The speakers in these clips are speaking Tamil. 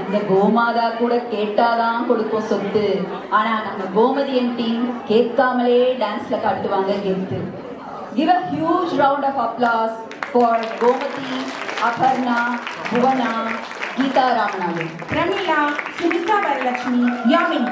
இந்த கோமாதா கூட கேட்டாதான் கொடுக்கும் சொத்து. ஆனா நம்ம கோமதியன் டீம் கேட்காமலே டான்ஸ்ல காட்டுவாங்க கெத்து. Give a huge round of applause for Gomati, Aparna, Bhuvana, Geeta Ramanathan, Pramila, Sunita Varalakshmi, Yamini.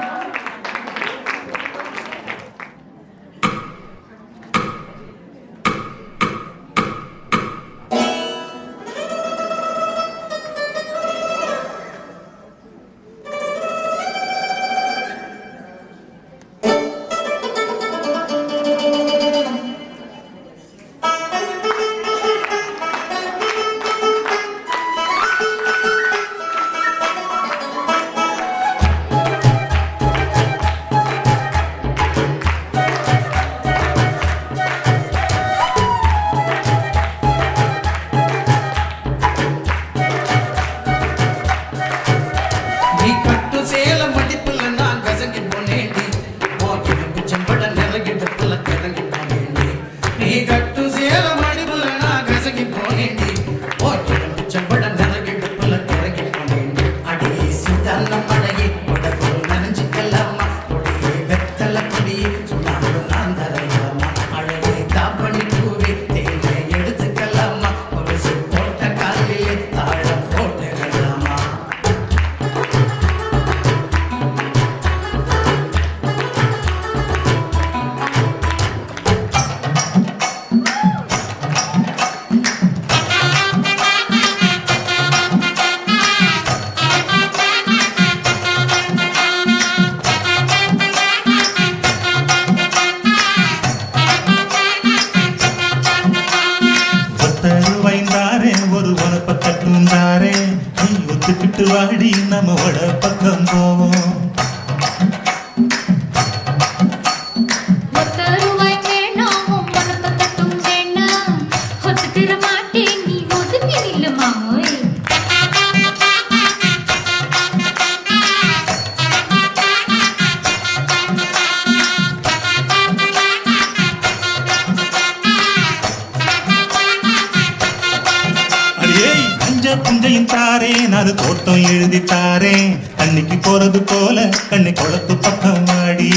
வாடி நம்மோட பக்கம் போவோம். புஞ்சையும் தாரே நாலு தோட்டம் எழுதி தாரே அன்னைக்கு போறது போல கண்ணை குளத்து பக்கம் மாடி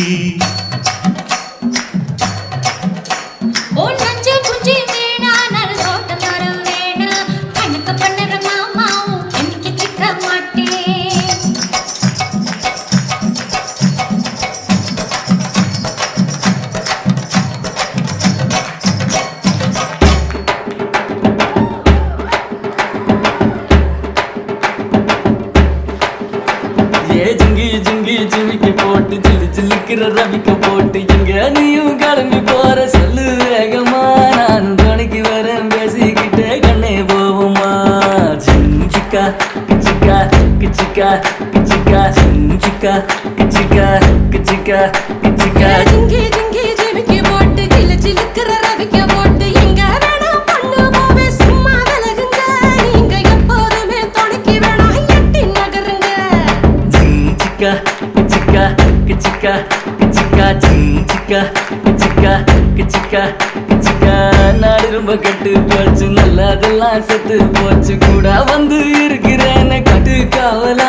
ரவிக்க போட்டு எங்க நீயும் கிளம்பி போற சொல்லு வேகமா நானும் துணைக்கு வரேன் பேசிக்கிட்டே கண்ணே போவோமா. சிஞ்சிக்கா கிச்சிக்கா கிச்சிக்கா கிச்சிக்கா சிஞ்சிக்கா கிச்சிக்கா கிச்சிக்கா கிச்சிக்கா ஜிங்கி ஜிங்கி ஜிமிக்கி போட்டு சிலு சிலுக்குற ரவிக்க போட்டு எங்க வேணா பண்ணு போவே சும்மா விலகுங்க நீங்க எப்போதுமே துணைக்கு வேணா எட்டி நகருங்க. சிஞ்சிக்கா கிச்சிக்கா கிச்சிக்கா கிச்சிக்கா சிஞ்சிக்கா கிச்சிக்கா கிச்சிக்கா கிச்சிக்கா நாடு ரொம்ப கட்டு போச்சு நல்லதெல்லாம் செத்து போச்சு கூட வந்து இருக்கிறேன்னு கட்டு காவல